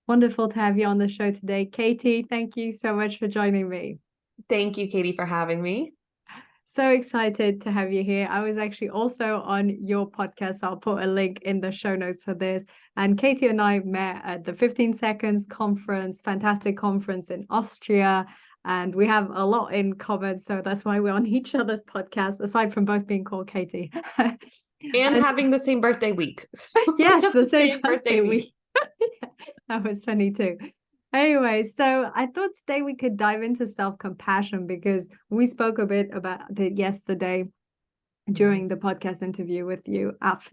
Wonderful to have you on the show today. Katie, thank you so much for joining me. Thank you, Katie, for having me. So excited to have you here. I was actually also on your podcast. I'll put a link in the show notes for this. And Katie and I met at the 15 Seconds conference, fantastic conference in Austria. And we have a lot in common. So that's why we're on each other's podcast, aside from both being called Katie. And having the same birthday week. Yes, the same birthday week. That was funny too. Anyway, so I thought today we could dive into self-compassion because we spoke a bit about it yesterday during the podcast interview with you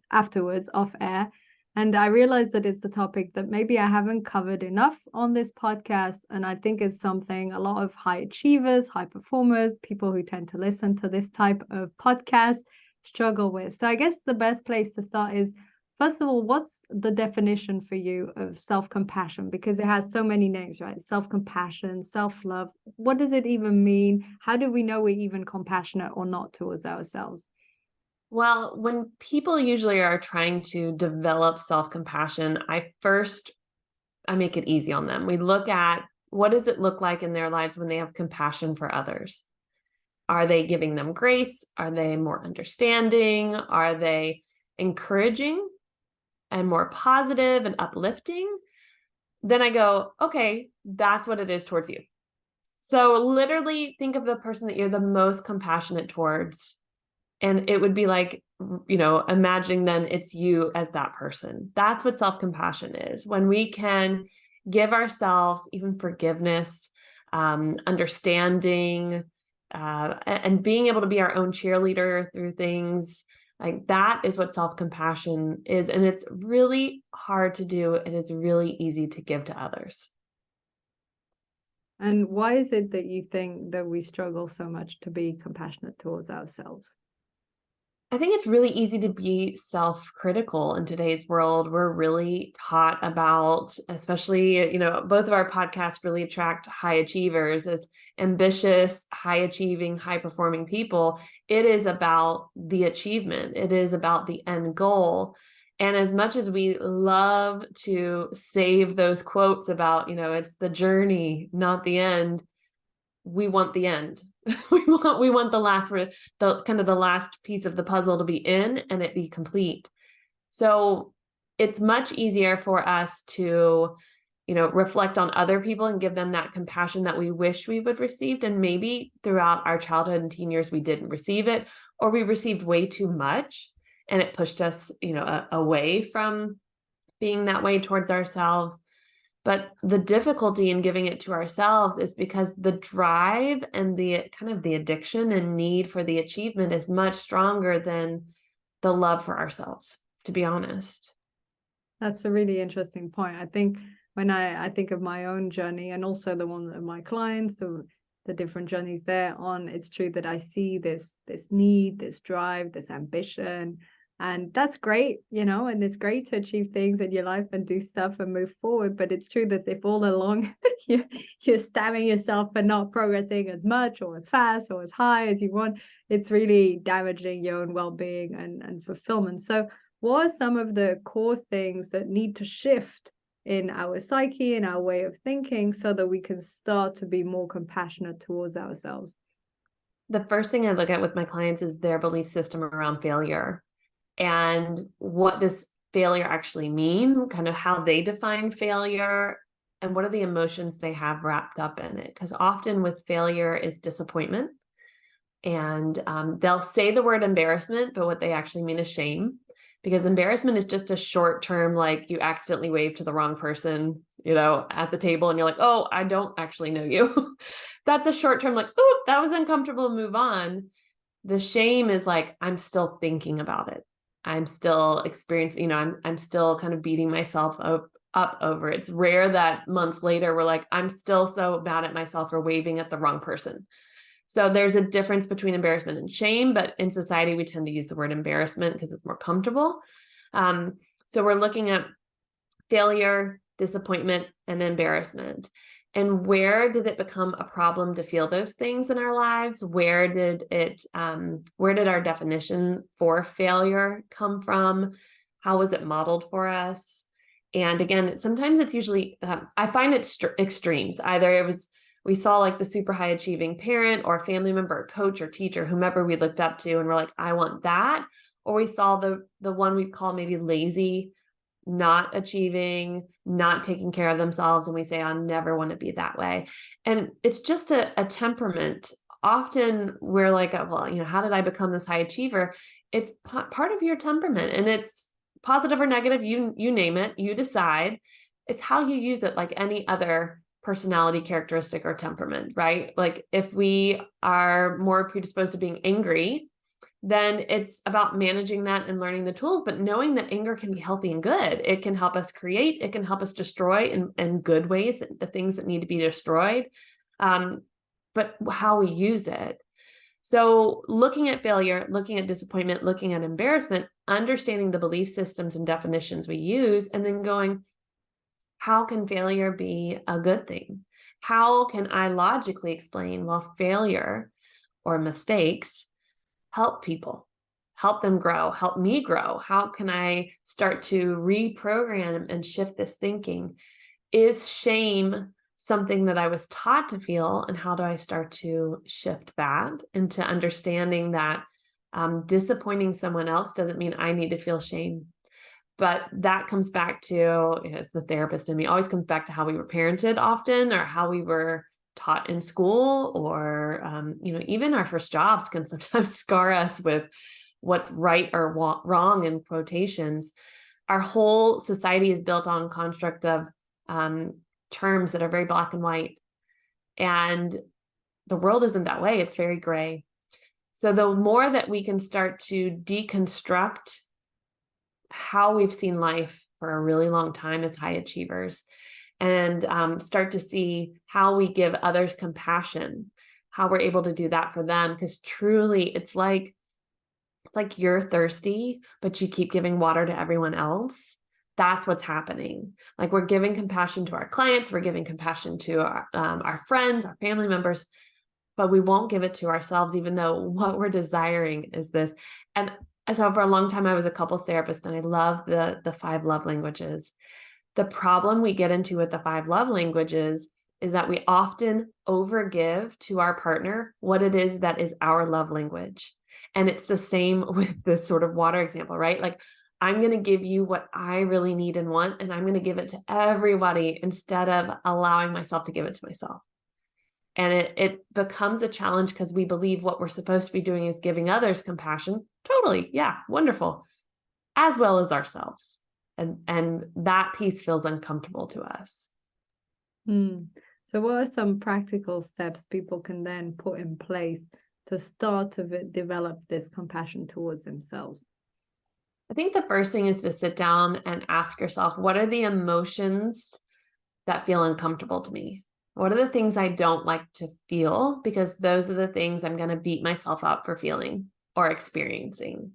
afterwards off air. And I realized that it's a topic that maybe I haven't covered enough on this podcast. And I think it's something a lot of high achievers, high performers, people who tend to listen to this type of podcast struggle with. So I guess the best place to start is, first of all, what's the definition for you of self-compassion? Because it has so many names, right? Self-compassion, self-love. What does it even mean? How do we know we're even compassionate or not towards ourselves? Well, when people usually are trying to develop self-compassion, I make it easy on them. We look at what does it look like in their lives when they have compassion for others? Are they giving them grace? Are they more understanding? Are they encouraging and more positive and uplifting? Then I go, okay, that's what it is towards you. So literally think of the person that you're the most compassionate towards. And it would be like, imagining then it's you as that person. That's what self-compassion is. When we can give ourselves even forgiveness, understanding, and being able to be our own cheerleader through things, like that is what self-compassion is. And it's really hard to do. And it's really easy to give to others. And why is it that you think that we struggle so much to be compassionate towards ourselves? I think it's really easy to be self-critical in today's world. We're really taught about, especially, both of our podcasts really attract high achievers as ambitious, high achieving, high performing people. It is about the achievement. It is about the end goal. And as much as we love to save those quotes about, it's the journey, not the end, we want the end. we want the last piece of the puzzle to be in and it be complete. So it's much easier for us to, reflect on other people and give them that compassion that we wish we would receive. And maybe throughout our childhood and teen years, we didn't receive it, or we received way too much and it pushed us, away from being that way towards ourselves. But the difficulty in giving it to ourselves is because the drive and the kind of the addiction and need for the achievement is much stronger than the love for ourselves, to be honest. That's a really interesting point. I think when I think of my own journey and also the one of my clients, the different journeys they're on, it's true that I see this need, this drive, this ambition. And that's great, and it's great to achieve things in your life and do stuff and move forward. But it's true that if all along you're stabbing yourself for not progressing as much or as fast or as high as you want, it's really damaging your own well-being and fulfillment. So what are some of the core things that need to shift in our psyche, in our way of thinking, so that we can start to be more compassionate towards ourselves? The first thing I look at with my clients is their belief system around failure. And what does failure actually mean, kind of how they define failure, and what are the emotions they have wrapped up in it. Because often with failure is disappointment. And they'll say the word embarrassment, but what they actually mean is shame. Because embarrassment is just a short term, like you accidentally waved to the wrong person, at the table and you're like, oh, I don't actually know you. That's a short term, like, oh, that was uncomfortable, move on. The shame is like, I'm still thinking about it. I'm still experiencing, I'm still kind of beating myself up over it. It's rare that months later we're like, I'm still so mad at myself for waving at the wrong person. So there's a difference between embarrassment and shame, but in society we tend to use the word embarrassment because it's more comfortable. So we're looking at failure, disappointment, and embarrassment. And where did it become a problem to feel those things in our lives? Where did our definition for failure come from? How was it modeled for us? And again, sometimes it's usually, I find it extremes. Either we saw like the super high achieving parent or family member, coach or teacher, whomever we looked up to, and we're like, I want that. Or we saw the one we call maybe lazy, not achieving, not taking care of themselves. And we say, I never want to be that way. And it's just a temperament. Often we're like, well, how did I become this high achiever? It's part of your temperament, and it's positive or negative. You name it, you decide. It's how you use it, like any other personality characteristic or temperament, right? Like if we are more predisposed to being angry, then it's about managing that and learning the tools, but knowing that anger can be healthy and good. It can help us create, it can help us destroy in good ways, the things that need to be destroyed, but how we use it. So looking at failure, looking at disappointment, looking at embarrassment, understanding the belief systems and definitions we use, and then going, how can failure be a good thing? How can I logically explain, well, failure or mistakes help people, help them grow, help me grow? How can I start to reprogram and shift this thinking? Is shame something that I was taught to feel? And how do I start to shift that into understanding that disappointing someone else doesn't mean I need to feel shame? But that comes back to, it's the therapist in me, always comes back to how we were parented often, or how we were taught in school, or even our first jobs can sometimes scar us with what's right or wrong in quotations. Our whole society is built on construct of terms that are very black and white, and the world isn't that way. It's very gray. So the more that we can start to deconstruct how we've seen life for a really long time as high achievers, and start to see how we give others compassion, how we're able to do that for them. Because truly, it's like you're thirsty, but you keep giving water to everyone else. That's what's happening. Like, we're giving compassion to our clients, we're giving compassion to our friends, our family members, but we won't give it to ourselves, even though what we're desiring is this. And so for a long time, I was a couples therapist, and I love the 5 love languages. The problem we get into with the 5 love languages is that we often overgive to our partner what it is that is our love language. And it's the same with this sort of water example, right? Like, I'm going to give you what I really need and want, and I'm going to give it to everybody instead of allowing myself to give it to myself. And it becomes a challenge because we believe what we're supposed to be doing is giving others compassion. Totally. Yeah. Wonderful. As well as ourselves. And that piece feels uncomfortable to us. So what are some practical steps people can then put in place to start to develop this compassion towards themselves? I think the first thing is to sit down and ask yourself, what are the emotions that feel uncomfortable to me? What are the things I don't like to feel? Because those are the things I'm going to beat myself up for feeling or experiencing.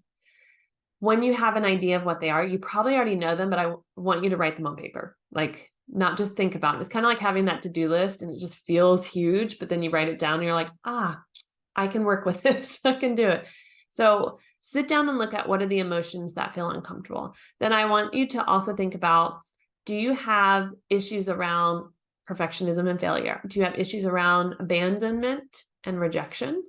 When you have an idea of what they are, you probably already know them, but I want you to write them on paper. Like, not just think about it. It's kind of like having that to-do list, and it just feels huge, but then you write it down and you're like, I can work with this. I can do it. So sit down and look at what are the emotions that feel uncomfortable. Then I want you to also think about, do you have issues around perfectionism and failure? Do you have issues around abandonment and rejection?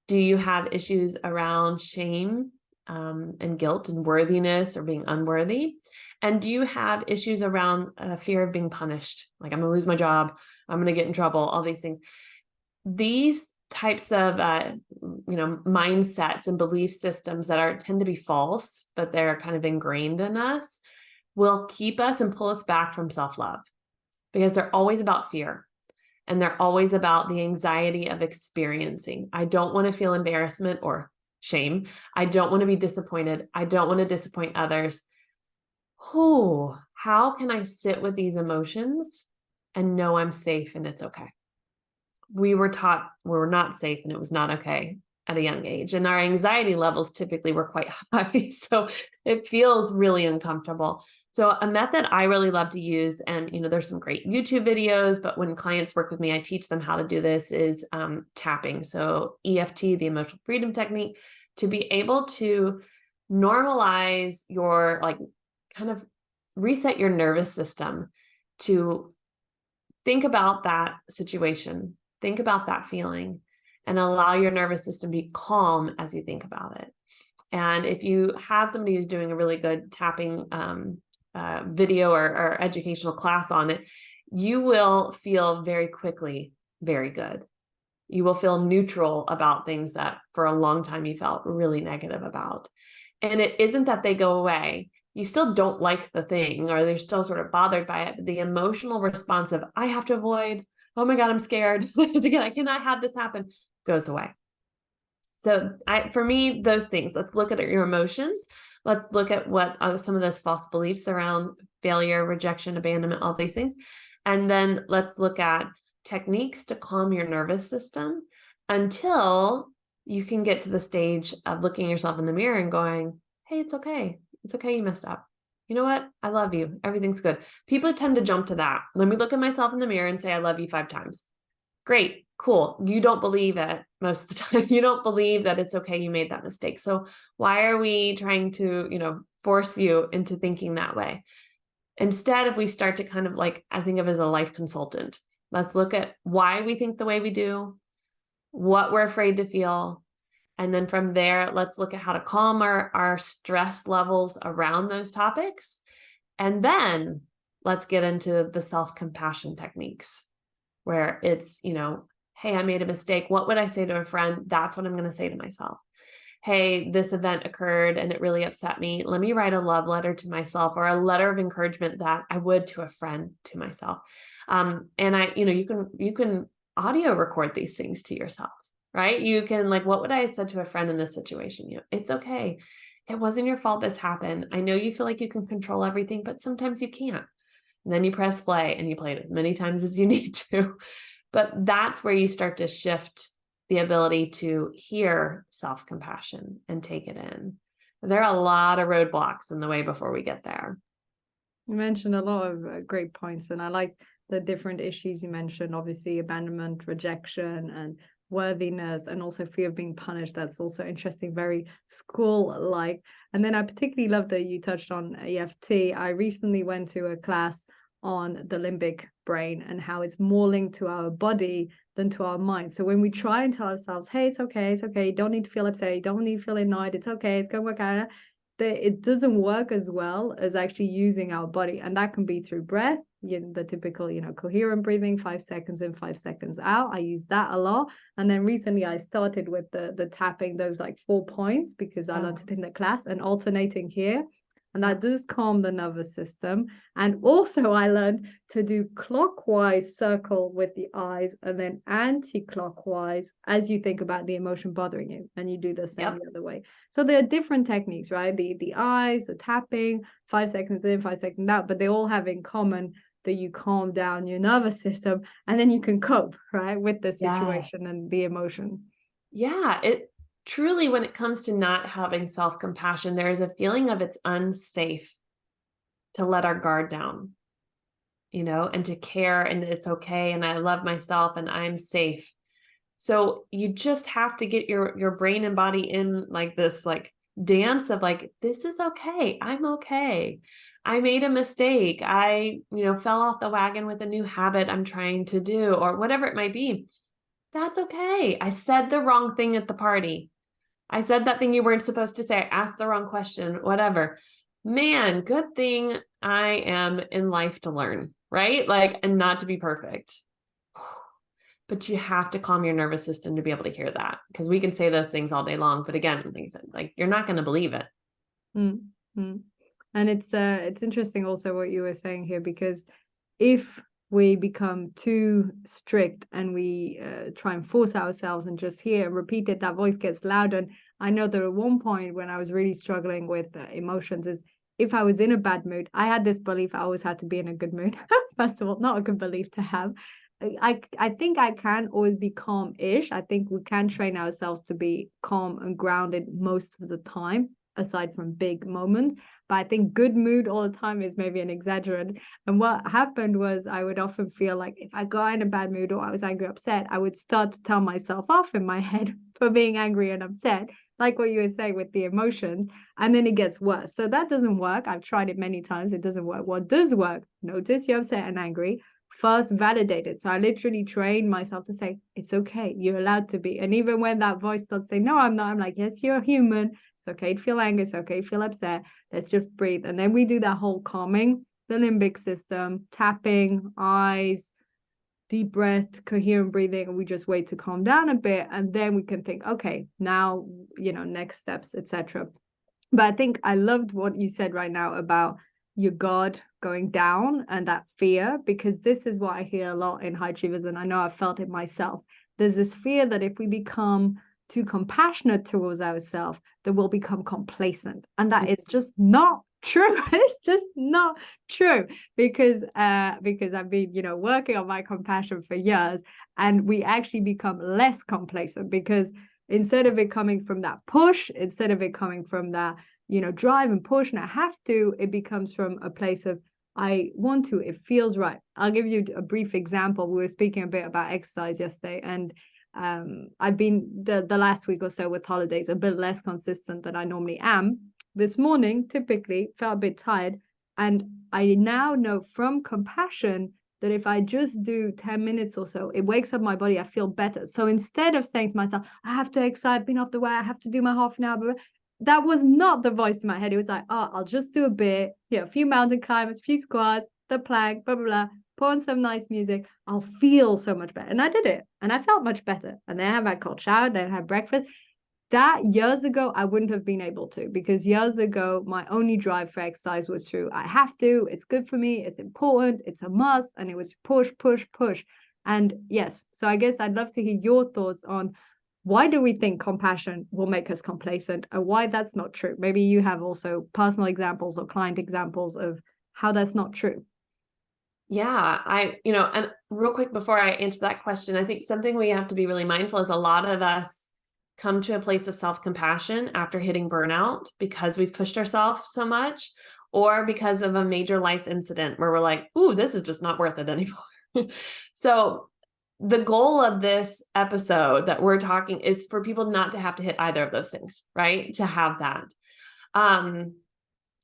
Do you have issues around shame and guilt and worthiness or being unworthy? And do you have issues around fear of being punished? Like, I'm going to lose my job, I'm going to get in trouble, all these things. These types of mindsets and belief systems that tend to be false, but they're kind of ingrained in us, will keep us and pull us back from self-love, because they're always about fear. And they're always about the anxiety of experiencing. I don't want to feel embarrassment or shame. I don't want to be disappointed. I don't want to disappoint others. How can I sit with these emotions and know I'm safe and it's okay? We were taught we were not safe and it was not okay at a young age. And our anxiety levels typically were quite high. So it feels really uncomfortable. So a method I really love to use, and there's some great YouTube videos, but when clients work with me, I teach them how to do this, is tapping. So EFT, the emotional freedom technique, to be able to normalize your kind of reset your nervous system to think about that situation, think about that feeling, and allow your nervous system to be calm as you think about it. And if you have somebody who's doing a really good tapping video or educational class on it, you will feel very quickly very good. You will feel neutral about things that for a long time you felt really negative about. And it isn't that they go away. You still don't like the thing, or they're still sort of bothered by it. But the emotional response of, I have to avoid, oh my God, I'm scared, I cannot have this happen, goes away. So for me, those things, let's look at your emotions. Let's look at what are some of those false beliefs around failure, rejection, abandonment, all these things. And then let's look at techniques to calm your nervous system until you can get to the stage of looking yourself in the mirror and going, hey, it's okay. It's okay. You messed up. You know what? I love you. Everything's good. People tend to jump to that. Let me look at myself in the mirror and say, I love you 5 times. Great, cool. You don't believe it most of the time. You don't believe that it's okay. You made that mistake. So why are we trying to, force you into thinking that way? Instead, if we start to kind of I think of it as a life consultant, let's look at why we think the way we do, what we're afraid to feel. And then from there, let's look at how to calm our stress levels around those topics. And then let's get into the self-compassion techniques where it's, hey, I made a mistake. What would I say to a friend? That's what I'm going to say to myself. Hey, this event occurred and it really upset me. Let me write a love letter to myself, or a letter of encouragement that I would to a friend to myself. And you can audio record these things to yourselves, right? You can what would I have said to a friend in this situation? It's okay. It wasn't your fault this happened. I know you feel like you can control everything, but sometimes you can't. And then you press play and you play it as many times as you need to. But that's where you start to shift the ability to hear self-compassion and take it in. There are a lot of roadblocks in the way before we get there. You mentioned a lot of great points, and I like the different issues you mentioned, obviously abandonment, rejection, and worthiness, and also fear of being punished. That's also interesting, very school-like. And then I particularly love that you touched on EFT. I recently went to a class on the limbic brain and how it's more linked to our body than to our mind. So when we try and tell ourselves, hey, it's okay, you don't need to feel upset, you don't need to feel annoyed, it's okay, it's going to work out, it doesn't work as well as actually using our body. And that can be through breath, the typical, coherent breathing, 5 seconds in, 5 seconds out. I use that a lot. And then recently I started with the tapping, those 4 points, because I learned it in the class, and alternating here. And that does calm the nervous system. And also I learned to do clockwise circle with the eyes, and then anti-clockwise as you think about the emotion bothering you, and you do the same the other way. So there are different techniques, right? The eyes, the tapping, 5 seconds in, 5 seconds out, but they all have in common that you calm down your nervous system, and then you can cope, right, with the situation and the emotion. Yeah, it truly, when it comes to not having self-compassion, there is a feeling of it's unsafe to let our guard down, and to care, and it's okay, and I love myself, and I'm safe. So you just have to get your brain and body in this dance of this is okay. I'm okay. I made a mistake. I, fell off the wagon with a new habit I'm trying to do, or whatever it might be. That's okay. I said the wrong thing at the party. I said that thing you weren't supposed to say. I asked the wrong question, whatever. Man, good thing I am in life to learn, right? And not to be perfect. But you have to calm your nervous system to be able to hear that, because we can say those things all day long. But again, like you said, you're not going to believe it. Mm-hmm. And it's interesting also what you were saying here, because if we become too strict and we try and force ourselves and just hear and repeat it, that voice gets louder. And I know that at one point when I was really struggling with emotions, is if I was in a bad mood, I had this belief I always had to be in a good mood. First of all, not a good belief to have. I think I can always be calm-ish. I think we can train ourselves to be calm and grounded most of the time, aside from big moments. But I think good mood all the time is maybe an exaggerant. And what happened was I would often feel like if I got in a bad mood or I was angry, upset, I would start to tell myself off in my head for being angry and upset. like what you were saying with the emotions, and then it gets worse. So that doesn't work. I've tried it many times. It doesn't work. What does work? Notice you're upset and angry. First, validate it. So I literally trained myself to say, it's okay. You're allowed to be. And even when that voice starts saying, no, I'm not, I'm like, yes, you're human. It's okay to feel angry. It's okay to feel upset. Let's just breathe. And then we do that whole calming, the limbic system, tapping, eyes, deep breath, coherent breathing, and we just wait to calm down a bit. And then we can think, okay, now, next steps, etc. But I think I loved what you said right now about your guard going down and that fear, because this is what I hear a lot in high achievers, and I know I've felt it myself. There's this fear that if we become too compassionate towards ourselves, that we'll become complacent. And that is just not true. It's just not true, because I've been working on my compassion for years, and we actually become less complacent, because instead of it coming from that push, instead of it coming from that drive and push and I have to, it becomes from a place of I want to, it feels right. I'll give you a brief example. We were speaking a bit about exercise yesterday, and I've been the last week or so with holidays a bit less consistent than I normally am. This morning, typically, felt a bit tired, and I now know from compassion that if I just do 10 minutes or so, it wakes up my body, I feel better. So instead of saying to myself, I have to exercise, been off the way, I have to do my half an hour, that was not the voice in my head. It was like, oh, I'll just do a bit, a few mountain climbers, a few squats, the plank, blah, blah, blah, put on some nice music. I'll feel so much better. And I did it, and I felt much better. And then I have a cold shower, then I have breakfast. That years ago, I wouldn't have been able to, because years ago, my only drive for exercise was through, I have to, it's good for me, it's important, it's a must. And it was push, push, push. And yes, so I guess I'd love to hear your thoughts on why do we think compassion will make us complacent, and why that's not true. Maybe you have also personal examples or client examples of how that's not true. Yeah, and real quick before I answer that question, I think something we have to be really mindful is a lot of us come to a place of self-compassion after hitting burnout because we've pushed ourselves so much, or because of a major life incident where we're like, ooh, this is just not worth it anymore. So the goal of this episode that we're talking is for people not to have to hit either of those things, right? To have that.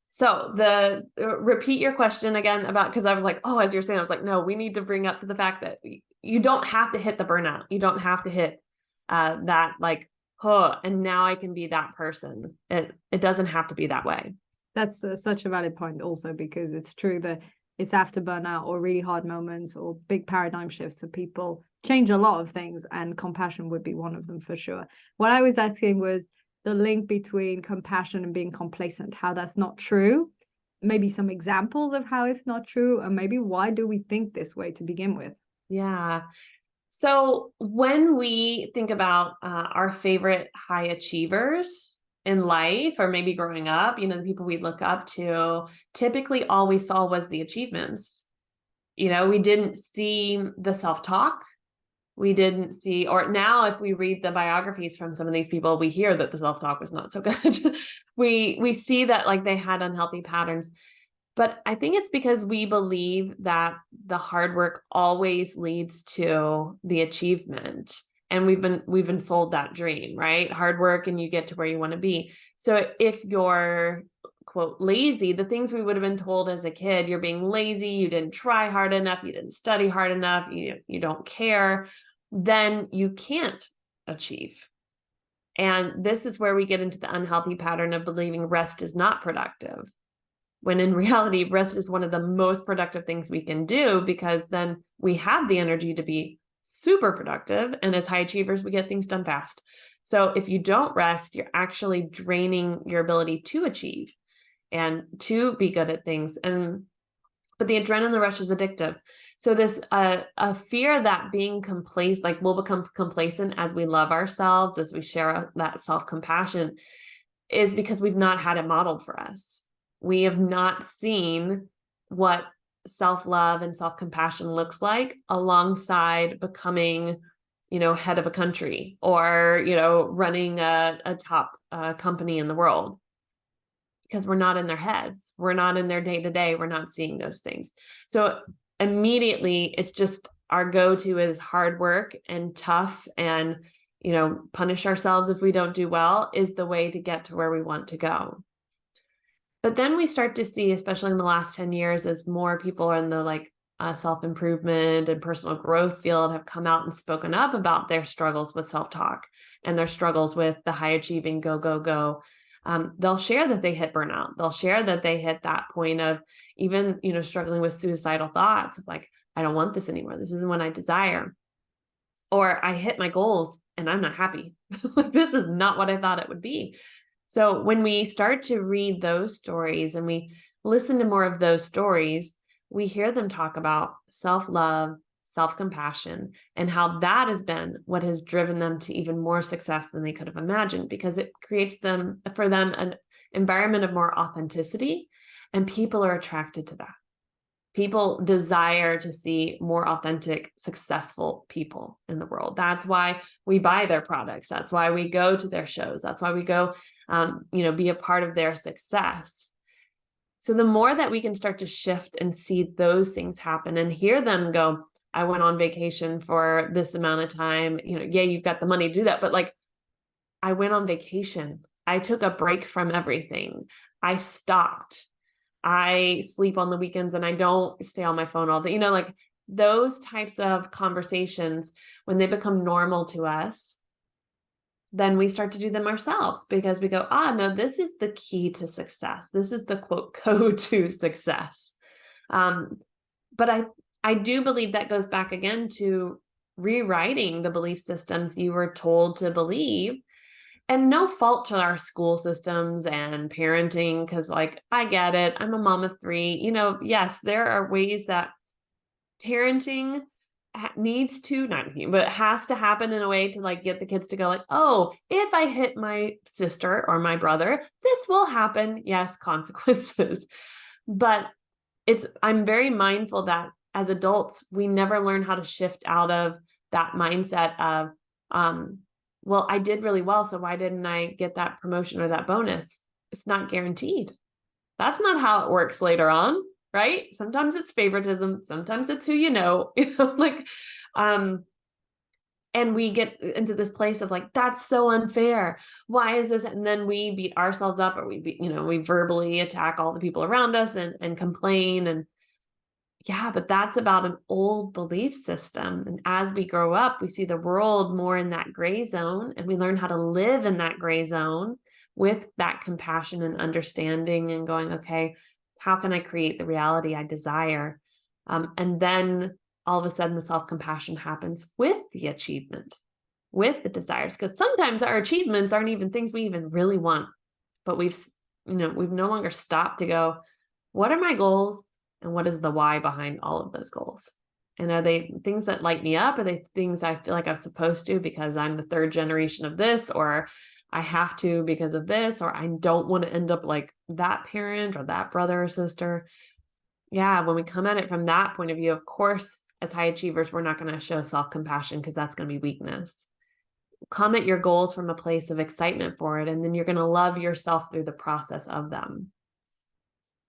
So repeat your question again about, because I was like, oh, as you're saying, I was like, no, we need to bring up the fact that you don't have to hit the burnout. You don't have to hit that like, oh, and now I can be that person. It doesn't have to be that way. That's such a valid point also, because it's true that it's after burnout or really hard moments or big paradigm shifts that people change a lot of things, and compassion would be one of them for sure. What I was asking was the link between compassion and being complacent, how that's not true, maybe some examples of how it's not true, and maybe why do we think this way to begin with? Yeah. So when we think about our favorite high achievers in life, or maybe growing up, the people we look up to, typically all we saw was the achievements. We didn't see the self-talk. We didn't see, or now if we read the biographies from some of these people, we hear that the self-talk was not so good. we see that like they had unhealthy patterns. But I think it's because we believe that the hard work always leads to the achievement. And we've been sold that dream, right? Hard work and you get to where you want to be. So if you're, quote, lazy, the things we would have been told as a kid, you're being lazy, you didn't try hard enough, you didn't study hard enough, you don't care, then you can't achieve. And this is where we get into the unhealthy pattern of believing rest is not productive, when in reality, rest is one of the most productive things we can do, because then we have the energy to be super productive. And as high achievers, we get things done fast. So if you don't rest, you're actually draining your ability to achieve and to be good at things. But the adrenaline rush is addictive. So this a fear that being complacent, like we'll become complacent as we love ourselves, as we share that self-compassion, is because we've not had it modeled for us. We have not seen what self-love and self-compassion looks like alongside becoming, head of a country, or, running a top company in the world. Because we're not in their heads. We're not in their day-to-day. We're not seeing those things. So immediately it's just our go-to is hard work and tough and, punish ourselves if we don't do well is the way to get to where we want to go. But then we start to see, especially in the last 10 years, as more people are in the self-improvement and personal growth field have come out and spoken up about their struggles with self-talk and their struggles with the high achieving go, go, go. They'll share that they hit burnout. They'll share that they hit that point of even, struggling with suicidal thoughts of like, I don't want this anymore. This isn't what I desire. Or I hit my goals and I'm not happy. This is not what I thought it would be. So when we start to read those stories and we listen to more of those stories, we hear them talk about self-love, self-compassion, and how that has been what has driven them to even more success than they could have imagined, because it creates for them an environment of more authenticity, and people are attracted to that. People desire to see more authentic, successful people in the world. That's why we buy their products. That's why we go to their shows. That's why we go, be a part of their success. So the more that we can start to shift and see those things happen and hear them go, I went on vacation for this amount of time, yeah, you've got the money to do that. But I went on vacation. I took a break from everything. I stopped. I sleep on the weekends and I don't stay on my phone all day. Those types of conversations, when they become normal to us, then we start to do them ourselves because we go, no, this is the key to success. This is the quote code to success. But I do believe that goes back again to rewriting the belief systems you were told to believe. And no fault to our school systems and parenting, because I get it. I'm a mom of 3. Yes, there are ways that parenting needs to, but has to happen in a way to get the kids to go oh, if I hit my sister or my brother, this will happen. Yes, consequences. But I'm very mindful that as adults, we never learn how to shift out of that mindset of, well, I did really well, so why didn't I get that promotion or that bonus? It's not guaranteed. That's not how it works later on, right? Sometimes it's favoritism. Sometimes it's who you know, and we get into this place of that's so unfair. Why is this? And then we beat ourselves up, or we verbally attack all the people around us and complain. And yeah, but that's about an old belief system. And as we grow up, we see the world more in that gray zone, and we learn how to live in that gray zone with that compassion and understanding and going, okay, how can I create the reality I desire? And then all of a sudden the self-compassion happens with the achievement, with the desires, because sometimes our achievements aren't even things we even really want, but we've no longer stopped to go, what are my goals? And what is the why behind all of those goals? And are they things that light me up? Are they things I feel like I'm supposed to because I'm the 3rd generation of this, or I have to because of this, or I don't want to end up like that parent or that brother or sister? Yeah, when we come at it from that point of view, of course, as high achievers, we're not going to show self-compassion because that's going to be weakness. Come at your goals from a place of excitement for it, and then you're going to love yourself through the process of them.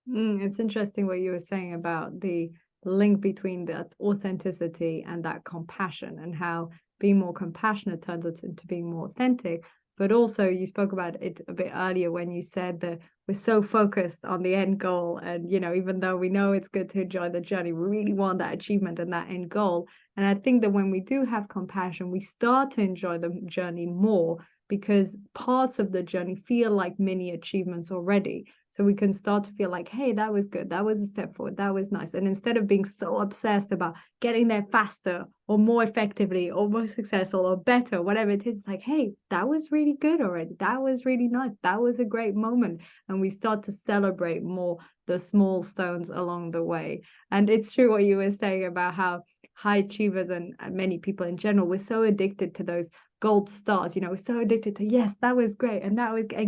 It's interesting what you were saying about the link between that authenticity and that compassion, and how being more compassionate turns us into being more authentic. But also you spoke about it a bit earlier when you said that we're so focused on the end goal. And, even though we know it's good to enjoy the journey, we really want that achievement and that end goal. And I think that when we do have compassion, we start to enjoy the journey more, because parts of the journey feel like mini achievements already. So we can start to feel like, hey, that was good. That was a step forward. That was nice. And instead of being so obsessed about getting there faster or more effectively or more successful or better, whatever it is, it's like, hey, that was really good already. That was really nice. That was a great moment. And we start to celebrate more the small stones along the way. And it's true what you were saying about how high achievers and many people in general, we're so addicted to those gold stars, we're so addicted to, yes, that was great, and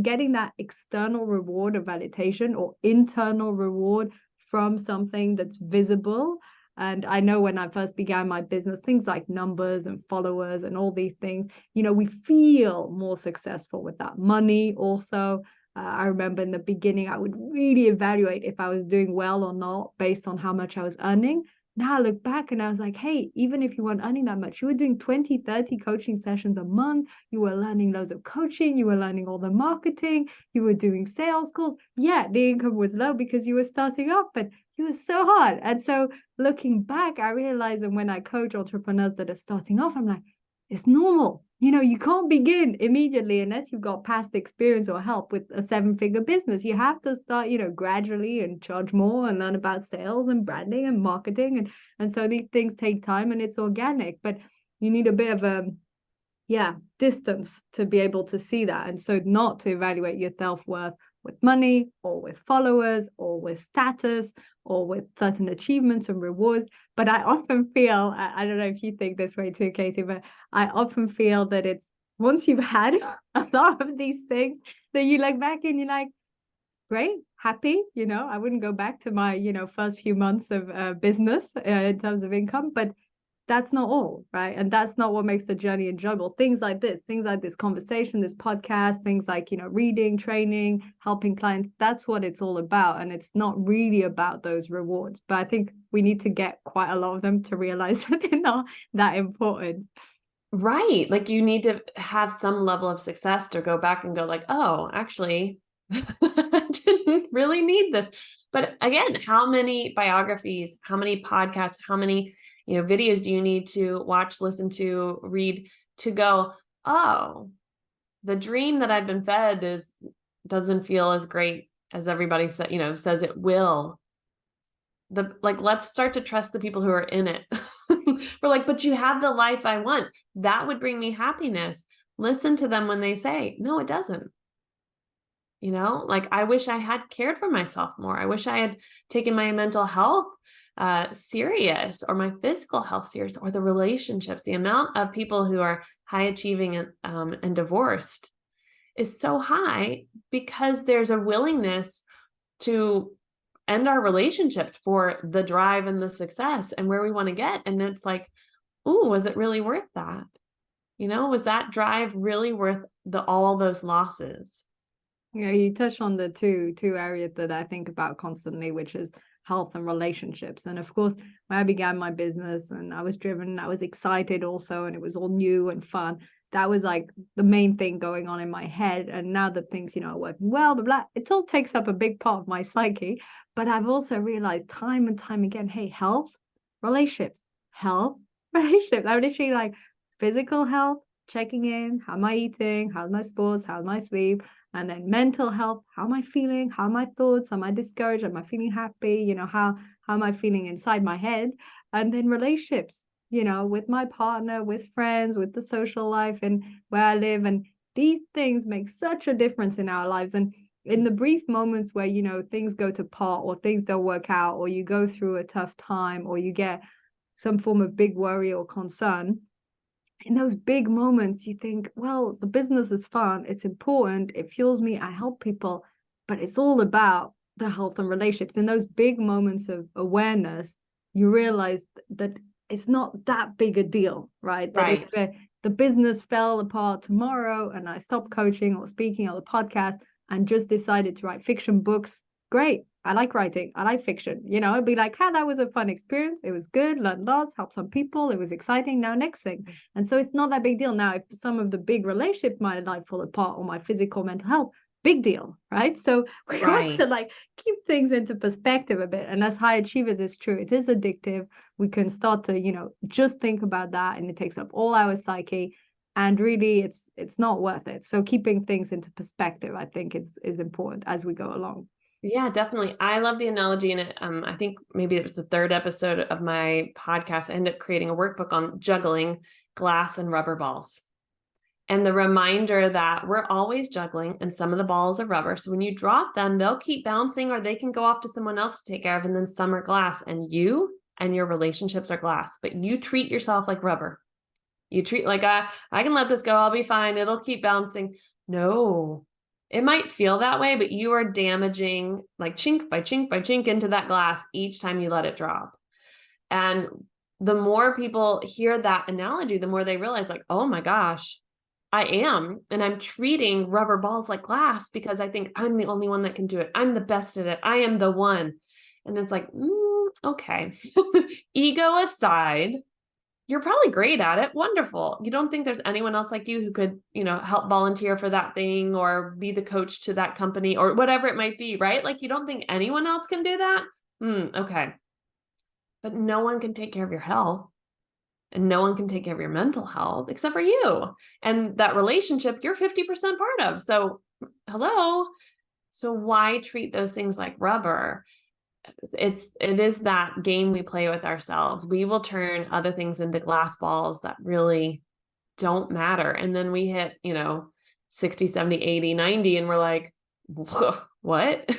getting that external reward of validation or internal reward from something that's visible. And I know when I first began my business, things like numbers and followers and all these things, we feel more successful with that. Money also, I remember in the beginning, I would really evaluate if I was doing well or not based on how much I was earning. now I look back and I was like, hey, even if you weren't earning that much, you were doing 20, 30 coaching sessions a month. You were learning loads of coaching. You were learning all the marketing. You were doing sales calls. Yeah, the income was low because you were starting up, but it was so hard. And so looking back, I realized that when I coach entrepreneurs that are starting off, I'm like, it's normal. You can't begin immediately unless you've got past experience or help with a 7-figure business. You have to start, gradually and charge more and learn about sales and branding and marketing. And so these things take time and it's organic, but you need a bit of a distance to be able to see that. And so not to evaluate your self-worth with money or with followers or with status or with certain achievements and rewards. But I often feel, I don't know if you think this way too, Katie, but I often feel that it's once you've had a lot of these things, that you look back and you're like, great, happy, I wouldn't go back to my, first few months of business in terms of income, but that's not all, right? And that's not what makes the journey enjoyable. Things like this conversation, this podcast, things like, reading, training, helping clients, that's what it's all about. And it's not really about those rewards. But I think we need to get quite a lot of them to realize that they're not that important. Right. Like you need to have some level of success to go back and go like, oh, actually, I didn't really need this. But again, how many biographies, how many podcasts, how many videos do you need to watch, listen to, read to go, oh, the dream that I've been fed doesn't feel as great as everybody says it will. Let's start to trust the people who are in it. We're like, but you have the life I want. That would bring me happiness. Listen to them when they say, no, it doesn't. I wish I had cared for myself more. I wish I had taken my mental health serious, or my physical health serious, or the relationships. The amount of people who are high achieving and divorced is so high because there's a willingness to end our relationships for the drive and the success and where we want to get. And it's like, ooh, was it really worth that? Was that drive really worth all those losses? You touch on the two areas that I think about constantly, which is health and relationships. And of course, when I began my business and I was driven, I was excited also, and it was all new and fun. That was like the main thing going on in my head. And now that things, are working well, blah, blah, it all takes up a big part of my psyche. But I've also realized time and time again, hey, health, relationships, health, relationships. I'm literally like physical health, checking in, how am I eating, how's my sports, how's my sleep, and then mental health, how am I feeling, how are my thoughts, am I discouraged, am I feeling happy, how am I feeling inside my head, and then relationships, with my partner, with friends, with the social life and where I live. And these things make such a difference in our lives. And in the brief moments where, things go to pot or things don't work out, or you go through a tough time, or you get some form of big worry or concern, in those big moments, you think, well, the business is fun, it's important, it fuels me, I help people, but it's all about the health and relationships. In those big moments of awareness, you realize that it's not that big a deal, right? Right. That if the business fell apart tomorrow and I stopped coaching or speaking on the podcast and just decided to write fiction books, great. I like writing. I like fiction. I'd be like, that was a fun experience. It was good, learned lots, helped some people. It was exciting. Now next thing. And so it's not that big deal. Now, if some of the big relationships in my life fall apart, or my physical mental health, big deal, right? So we want to keep things into perspective a bit. And as high achievers, it's true. It is addictive. We can start to, just think about that, and it takes up all our psyche. And really, it's not worth it. So keeping things into perspective, I think, is important as we go along. Yeah, definitely. I love the analogy in it. I think maybe it was the 3rd episode of my podcast. I ended up creating a workbook on juggling glass and rubber balls. And the reminder that we're always juggling, and some of the balls are rubber. So when you drop them, they'll keep bouncing, or they can go off to someone else to take care of. And then some are glass, and you and your relationships are glass, but you treat yourself like rubber. You treat like, I can let this go. I'll be fine. It'll keep bouncing. No. It might feel that way, but you are damaging like chink by chink by chink into that glass each time you let it drop. And the more people hear that analogy, the more they realize like, oh my gosh, I am. And I'm treating rubber balls like glass because I think I'm the only one that can do it. I'm the best at it. I am the one. And it's like, okay, ego aside, you're probably great at it. Wonderful. You don't think there's anyone else like you who could, help volunteer for that thing or be the coach to that company or whatever it might be, right? Like you don't think anyone else can do that? Okay. But no one can take care of your health and no one can take care of your mental health except for you. And that relationship, you're 50% part of. So, hello. So why treat those things like rubber? It is that game we play with ourselves. We will turn other things into glass balls that really don't matter. And then we hit, 60, 70, 80, 90, and we're like, what? Like,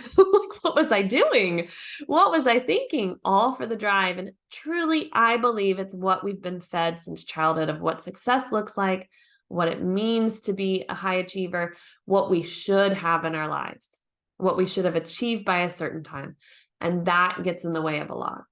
what was I doing? What was I thinking? All for the drive. And truly, I believe it's what we've been fed since childhood of what success looks like, what it means to be a high achiever, what we should have in our lives, what we should have achieved by a certain time. And that gets in the way of a lot.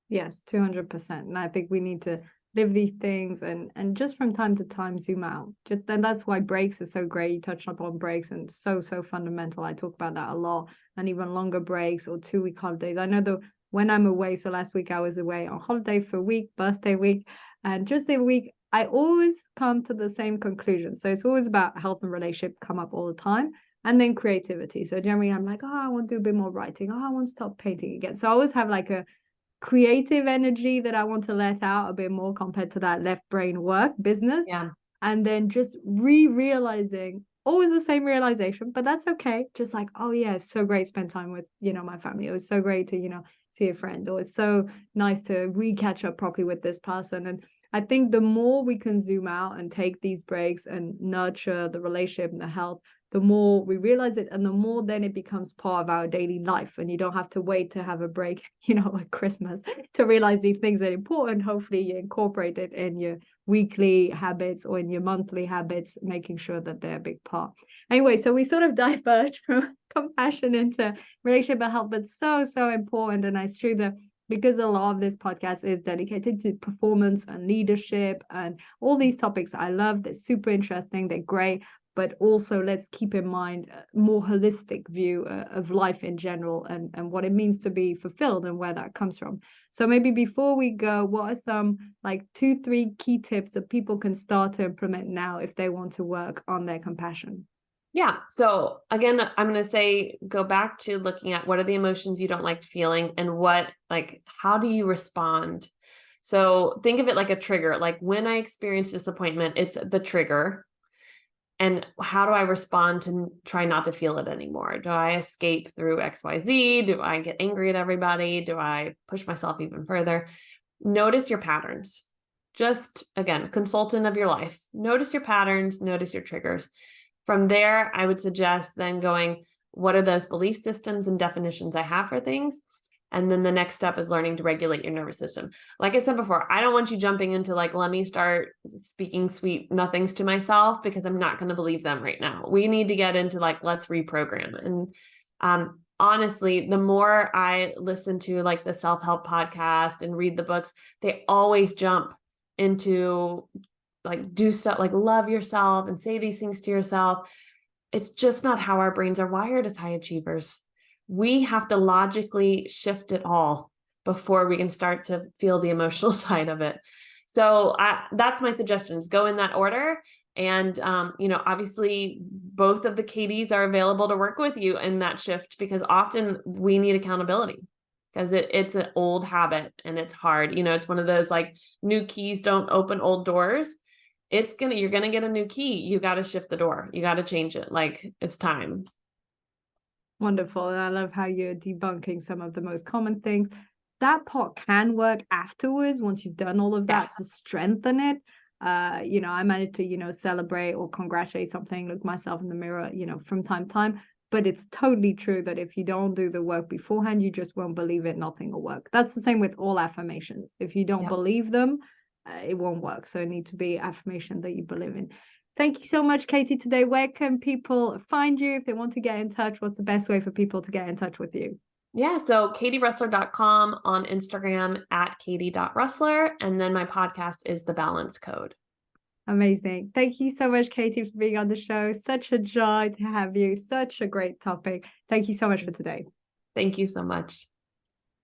Yes, 200%. And I think we need to live these things and just from time to time zoom out. Just then that's why breaks are so great. You touched upon breaks and so fundamental. I talk about that a lot. And even longer breaks or 2-week holidays. I know that when I'm away, so last week I was away on holiday for a week, birthday week, and just a week, I always come to the same conclusion. So it's always about health and relationship come up all the time. And then creativity. So generally I'm like, I want to do a bit more writing. I want to start painting again. So I always have like a creative energy that I want to let out a bit more compared to that left brain work business. Yeah. And then just realizing, always the same realization, but that's okay. Just like, oh yeah, it's so great to spend time with, my family. It was so great to, see a friend, or it's so nice to re-catch up properly with this person. And I think the more we can zoom out and take these breaks and nurture the relationship and the health, the more we realize it and the more then it becomes part of our daily life. And you don't have to wait to have a break, at Christmas to realize these things are important. Hopefully you incorporate it in your weekly habits or in your monthly habits, making sure that they're a big part. Anyway, so we sort of diverge from compassion into relationship and health, but so important. And it's true that because a lot of this podcast is dedicated to performance and leadership and all these topics I love, they're super interesting, they're great. But also let's keep in mind a more holistic view of life in general and what it means to be fulfilled and where that comes from. So maybe before we go, what are some like 2-3 key tips that people can start to implement now if they want to work on their compassion? Yeah. So again, I'm going to say, go back to looking at what are the emotions you don't like feeling and how do you respond? So think of it like a trigger. Like when I experience disappointment, it's the trigger. And how do I respond to try not to feel it anymore? Do I escape through XYZ? Do I get angry at everybody? Do I push myself even further? Notice your patterns. Just again, consultant of your life. Notice your patterns, notice your triggers. From there, I would suggest then going, what are those belief systems and definitions I have for things? And then the next step is learning to regulate your nervous system. Like I said before, I don't want you jumping into let me start speaking sweet nothings to myself because I'm not going to believe them right now. We need to get into let's reprogram. And honestly, the more I listen to the self-help podcast and read the books, they always jump into do stuff love yourself and say these things to yourself. It's just not how our brains are wired as high achievers. We have to logically shift it all before we can start to feel the emotional side of it. So that's my suggestions. Go in that order. And, obviously both of the Katies are available to work with you in that shift because often we need accountability because it's an old habit and it's hard. It's one of those new keys don't open old doors. You're going to get a new key. You got to shift the door. You got to change it. It's time. Wonderful. And I love how you're debunking some of the most common things. That part can work afterwards once you've done all of that to strengthen it. I managed to, celebrate or congratulate something, look myself in the mirror, from time to time. But it's totally true that if you don't do the work beforehand, you just won't believe it. Nothing will work. That's the same with all affirmations. If you don't believe them, it won't work. So it needs to be affirmation that you believe in. Thank you so much, Katie, today. Where can people find you if they want to get in touch? What's the best way for people to get in touch with you? Yeah, so katierossler.com, on Instagram at katie.rossler, and then my podcast is The Balance Code. Amazing. Thank you so much, Katie, for being on the show. Such a joy to have you. Such a great topic. Thank you so much for today. Thank you so much.